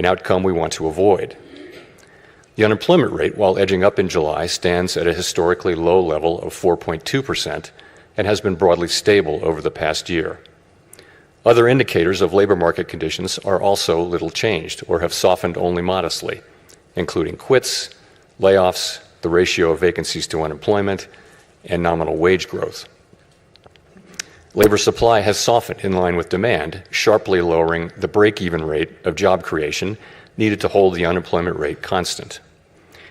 an outcome we want to avoid. The unemployment rate, while edging up in July, stands at a historically low level of 4.2% and has been broadly stable over the past year. Other indicators of labor market conditions are also little changed or have softened only modestly, including quits, layoffs, the ratio of vacancies to unemployment, and nominal wage growth. Labor supply has softened in line with demand, sharply lowering the break-even rate of job creation needed to hold the unemployment rate constant.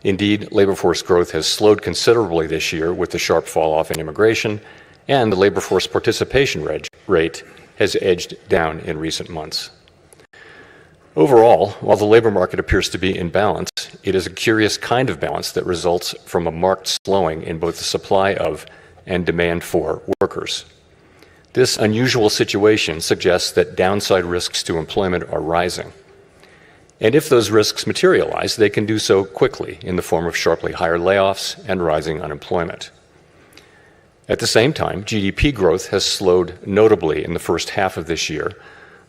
Indeed, labor force growth has slowed considerably this year with the sharp fall-off in immigration, and the labor force participation rate has edged down in recent months. Overall, while the labor market appears to be in balance, it is a curious kind of balance that results from a marked slowing in both the supply of and demand for workers. This unusual situation suggests that downside risks to employment are rising. And if those risks materialize, they can do so quickly in the form of sharply higher layoffs and rising unemployment. At the same time, GDP growth has slowed notably in the first half of this year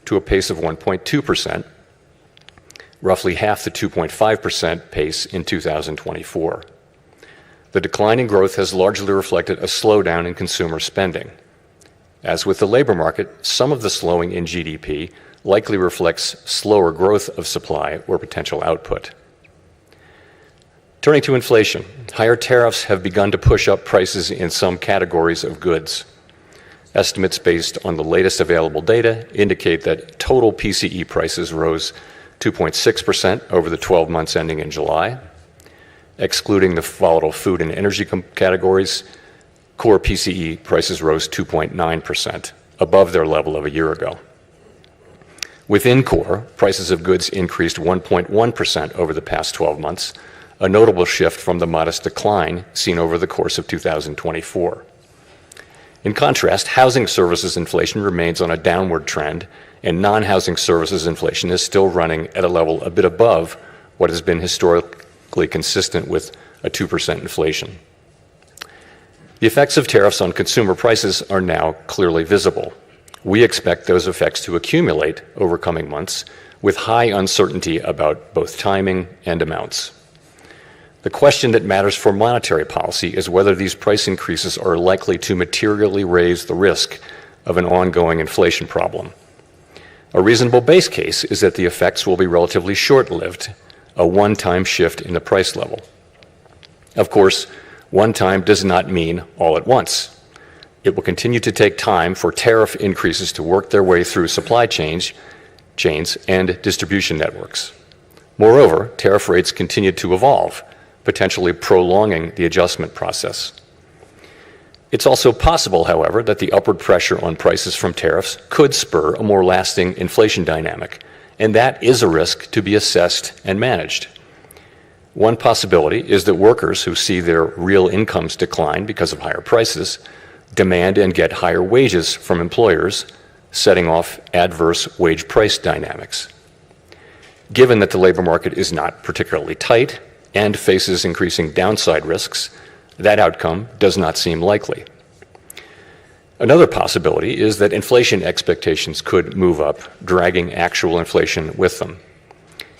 to a pace of 1.2%, roughly half the 2.5% pace in 2024. The decline in growth has largely reflected a slowdown in consumer spending. As with the labor market, some of the slowing in GDP likely reflects slower growth of supply or potential output. Turning to inflation, higher tariffs have begun to push up prices in some categories of goods. Estimates based on the latest available data indicate that total PCE prices rose 2.6% over the 12 months ending in July. Excluding the volatile food and energy categories, core PCE prices rose 2.9%, above their level of a year ago. Within core, prices of goods increased 1.1% over the past 12 months, a notable shift from the modest decline seen over the course of 2024. In contrast, housing services inflation remains on a downward trend, and non-housing services inflation is still running at a level a bit above what has been historically consistent with a 2% inflation. The effects of tariffs on consumer prices are now clearly visible. We expect those effects to accumulate over coming months, with high uncertainty about both timing and amounts. The question that matters for monetary policy is whether these price increases are likely to materially raise the risk of an ongoing inflation problem. A reasonable base case is that the effects will be relatively short-lived, a one-time shift in the price level. Of course, one time does not mean all at once. It will continue to take time for tariff increases to work their way through supply chains and distribution networks. Moreover, tariff rates continue to evolve, potentially prolonging the adjustment process. It's also possible, however, that the upward pressure on prices from tariffs could spur a more lasting inflation dynamic, and that is a risk to be assessed and managed. One possibility is that workers who see their real incomes decline because of higher prices demand and get higher wages from employers, setting off adverse wage price dynamics. Given that the labor market is not particularly tight and faces increasing downside risks, that outcome does not seem likely. Another possibility is that inflation expectations could move up, dragging actual inflation with them.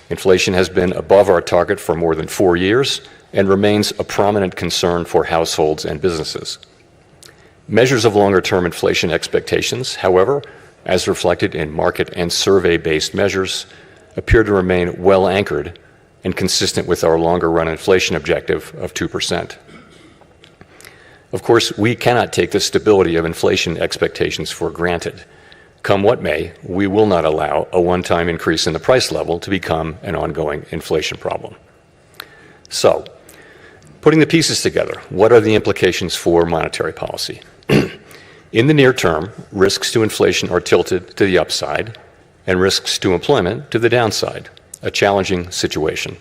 Inflation has been above our target for more than 4 years and remains a prominent concern for households and businesses. Measures of longer-term inflation expectations, however, as reflected in market and survey-based measures, appear to remain well anchored and consistent with our longer-run inflation objective of 2%. Of course, we cannot take the stability of inflation expectations for granted. Come what may, we will not allow a one-time increase in the price level to become an ongoing inflation problem. So, putting the pieces together, what are the implications for monetary policy? In the near term, risks to inflation are tilted to the upside and risks to employment to the downside, a challenging situation.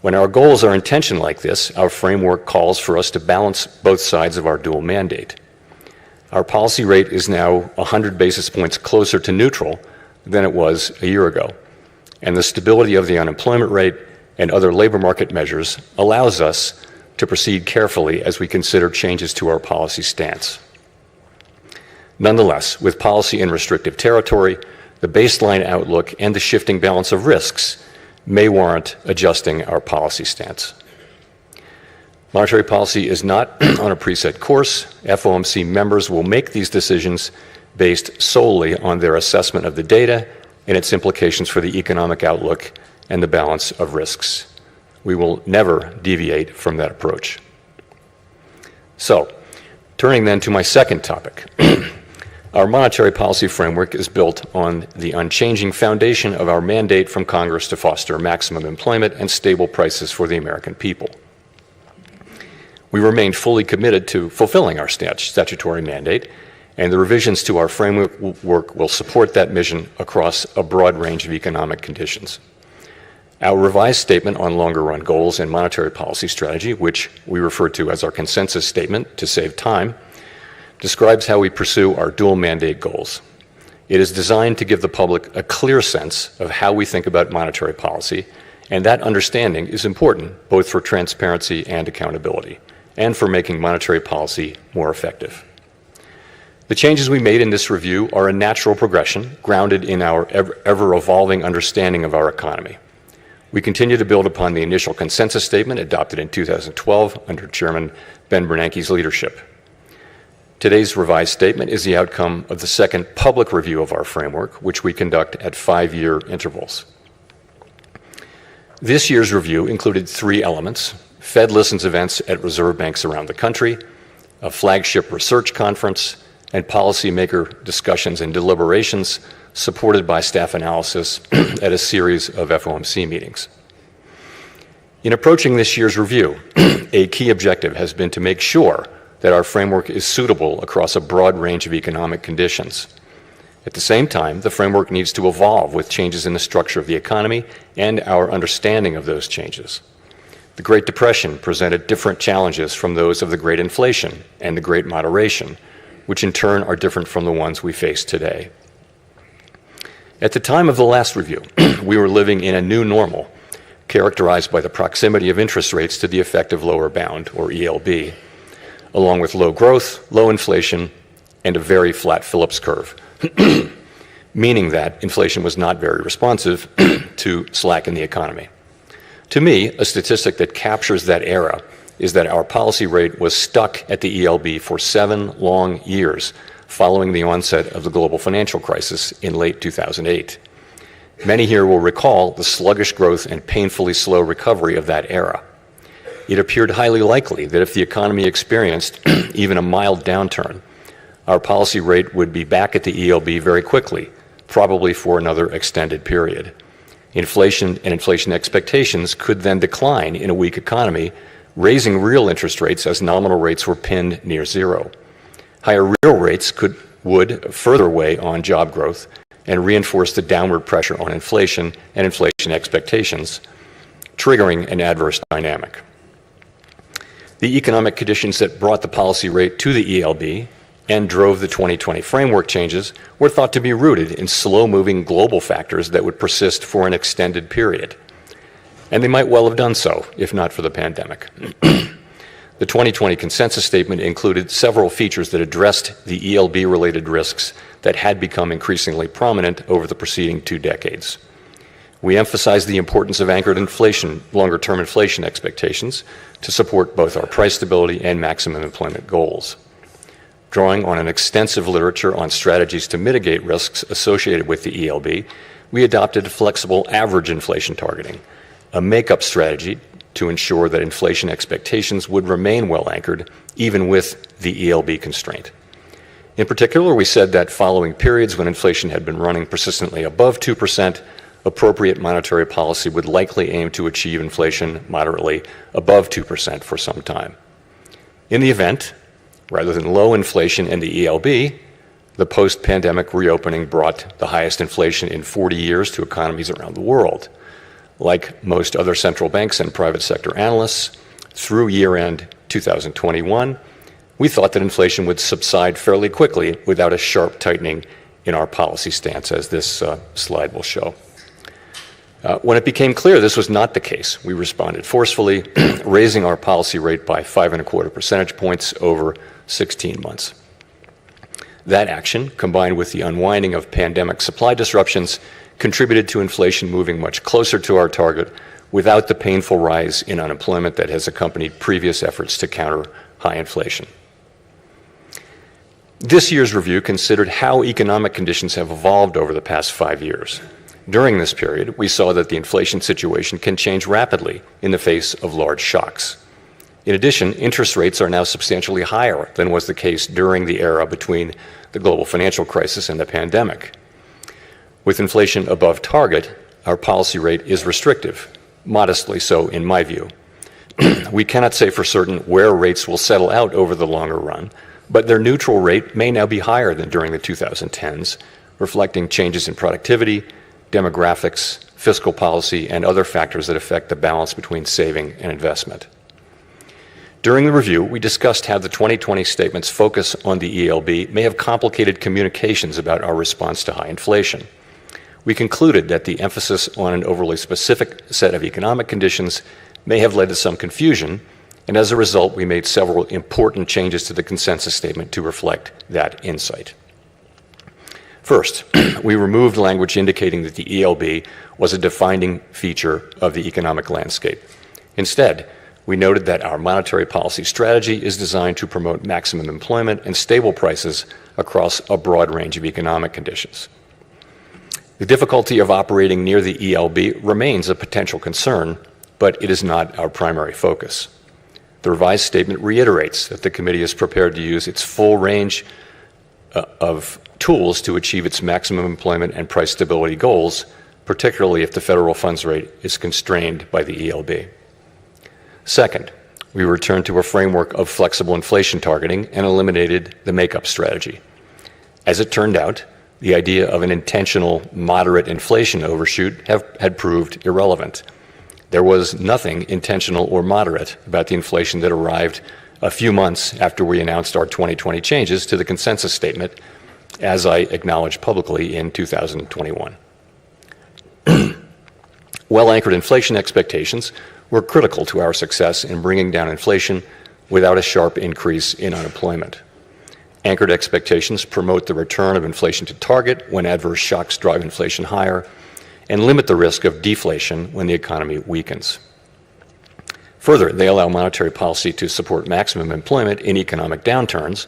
When our goals are in tension like this, our framework calls for us to balance both sides of our dual mandate. Our policy rate is now 100 basis points closer to neutral than it was a year ago, and the stability of the unemployment rate and other labor market measures allows us to proceed carefully as we consider changes to our policy stance. Nonetheless, with policy in restrictive territory, the baseline outlook, and the shifting balance of risks may warrant adjusting our policy stance. Monetary policy is not on a preset course. FOMC members will make these decisions based solely on their assessment of the data and its implications for the economic outlook and the balance of risks. We will never deviate from that approach. So, turning then to my second topic. Our monetary policy framework is built on the unchanging foundation of our mandate from Congress to foster maximum employment and stable prices for the American people. We remain fully committed to fulfilling our statutory mandate, and the revisions to our framework will support that mission across a broad range of economic conditions. Our revised statement on longer-run goals and monetary policy strategy, which we refer to as our consensus statement to save time, describes how we pursue our dual mandate goals. It is designed to give the public a clear sense of how we think about monetary policy, and that understanding is important both for transparency and accountability, and for making monetary policy more effective. The changes we made in this review are a natural progression grounded in our ever-evolving understanding of our economy. We continue to build upon the initial consensus statement adopted in 2012 under Chairman Ben Bernanke's leadership. Today's revised statement is the outcome of the second public review of our framework, which we conduct at 5-year intervals. This year's review included 3 elements: Fed Listens events at reserve banks around the country, a flagship research conference, and policymaker discussions and deliberations supported by staff analysis at a series of FOMC meetings. In approaching this year's review, a key objective has been to make sure that our framework is suitable across a broad range of economic conditions. At the same time, the framework needs to evolve with changes in the structure of the economy and our understanding of those changes. The Great Depression presented different challenges from those of the Great Inflation and the Great Moderation, which in turn are different from the ones we face today. At the time of the last review, we were living in a new normal, characterized by the proximity of interest rates to the effective lower bound, or ELB, along with low growth, low inflation, and a very flat Phillips curve, meaning that inflation was not very responsive to slack in the economy. To me, a statistic that captures that era is that our policy rate was stuck at the ELB for 7 long years following the onset of the global financial crisis in late 2008. Many here will recall the sluggish growth and painfully slow recovery of that era. It appeared highly likely that if the economy experienced even a mild downturn, our policy rate would be back at the ELB very quickly, probably for another extended period. Inflation and inflation expectations could then decline in a weak economy, raising real interest rates as nominal rates were pinned near zero. Higher real rates would further weigh on job growth and reinforce the downward pressure on inflation and inflation expectations, triggering an adverse dynamic. The economic conditions that brought the policy rate to the ELB and drove the 2020 framework changes were thought to be rooted in slow-moving global factors that would persist for an extended period. And they might well have done so, if not for the pandemic. The 2020 consensus statement included several features that addressed the ELB-related risks that had become increasingly prominent over the preceding 2 decades. We emphasized the importance of anchored inflation, longer-term inflation expectations to support both our price stability and maximum employment goals. Drawing on an extensive literature on strategies to mitigate risks associated with the ELB, we adopted flexible average inflation targeting, a make-up strategy to ensure that inflation expectations would remain well anchored even with the ELB constraint. In particular, we said that following periods when inflation had been running persistently above 2%, appropriate monetary policy would likely aim to achieve inflation moderately above 2% for some time. In the event, rather than low inflation in the ELB, the post-pandemic reopening brought the highest inflation in 40 years to economies around the world. Like most other central banks and private sector analysts, through year-end 2021, we thought that inflation would subside fairly quickly without a sharp tightening in our policy stance, as this slide will show. When it became clear this was not the case, we responded forcefully, raising our policy rate by 5.25 percentage points over 16 months. That action, combined with the unwinding of pandemic supply disruptions, contributed to inflation moving much closer to our target without the painful rise in unemployment that has accompanied previous efforts to counter high inflation. This year's review considered how economic conditions have evolved over the past 5 years. During this period, we saw that the inflation situation can change rapidly in the face of large shocks. In addition, interest rates are now substantially higher than was the case during the era between the global financial crisis and the pandemic. With inflation above target, our policy rate is restrictive, modestly so in my view. We cannot say for certain where rates will settle out over the longer run, but their neutral rate may now be higher than during the 2010s, reflecting changes in productivity, demographics, fiscal policy, and other factors that affect the balance between saving and investment. During the review, we discussed how the 2020 statement's focus on the ELB may have complicated communications about our response to high inflation. We concluded that the emphasis on an overly specific set of economic conditions may have led to some confusion, and as a result, we made several important changes to the consensus statement to reflect that insight. First, we removed language indicating that the ELB was a defining feature of the economic landscape. Instead, we noted that our monetary policy strategy is designed to promote maximum employment and stable prices across a broad range of economic conditions. The difficulty of operating near the ELB remains a potential concern, but it is not our primary focus. The revised statement reiterates that the committee is prepared to use its full range of tools to achieve its maximum employment and price stability goals, particularly if the federal funds rate is constrained by the ELB. Second, we returned to a framework of flexible inflation targeting and eliminated the makeup strategy. As it turned out, the idea of an intentional moderate inflation overshoot had proved irrelevant. There was nothing intentional or moderate about the inflation that arrived a few months after we announced our 2020 changes to the consensus statement, as I acknowledged publicly in 2021. Well-anchored inflation expectations were critical to our success in bringing down inflation without a sharp increase in unemployment. Anchored expectations promote the return of inflation to target when adverse shocks drive inflation higher, and limit the risk of deflation when the economy weakens. Further, they allow monetary policy to support maximum employment in economic downturns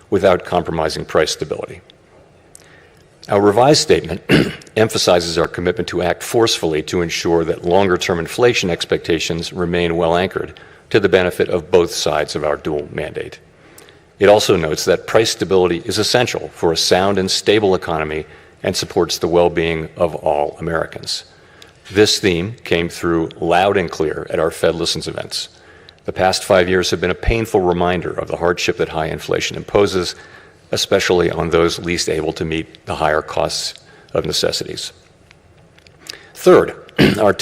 without compromising price stability. Our revised statement emphasizes our commitment to act forcefully to ensure that longer-term inflation expectations remain well anchored to the benefit of both sides of our dual mandate. It also notes that price stability is essential for a sound and stable economy and supports the well-being of all Americans. This theme came through loud and clear at our Fed Listens events. The past 5 years have been a painful reminder of the hardship that high inflation imposes, especially on those least able to meet the higher costs of necessities. Third, our